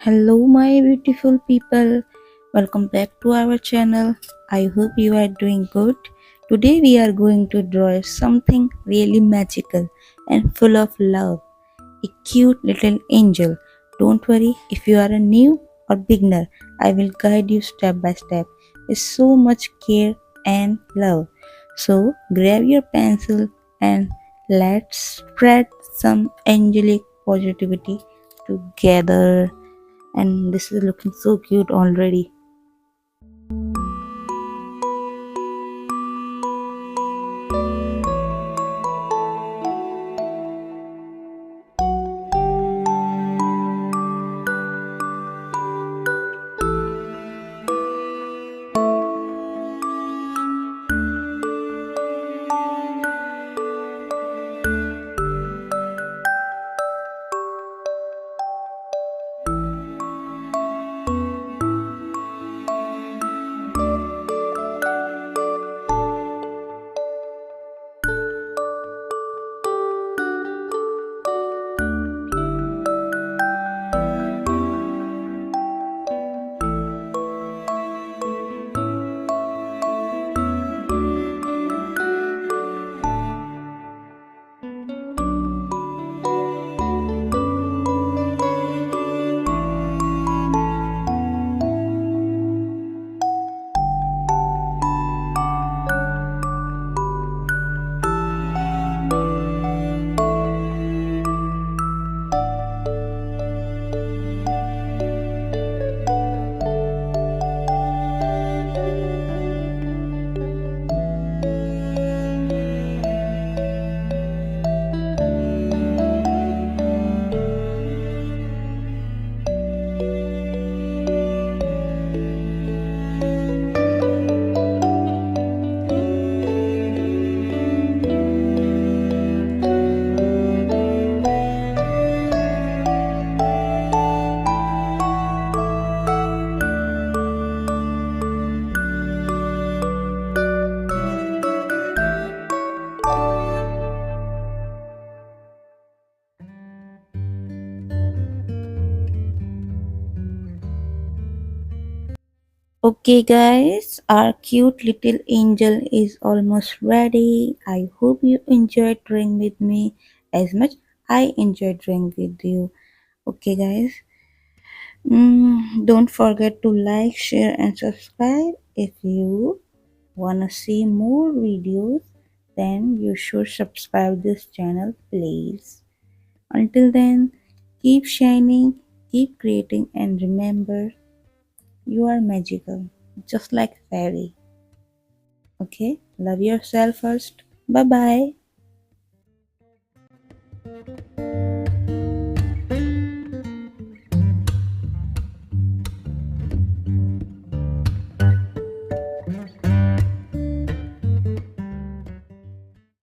Hello, my beautiful people. Welcome back to our channel. I hope you are doing good. Today, we are going to draw something really magical and full of love, a cute little angel. Don't worry if you are a new or beginner, I will guide you step by step with so much care and love. So, grab your pencil and let's spread some angelic positivity together, and this is looking so cute already. Okay, guys, our cute little angel is almost ready. I hope you enjoyed drawing with me as much I enjoyed drawing with you. Okay, guys, don't forget to like, share, and subscribe. If you wanna see more videos, then you should subscribe this channel, please. Until then, keep shining, keep creating, and remember, you are magical, just like fairy. Okay? Love yourself first. Bye bye.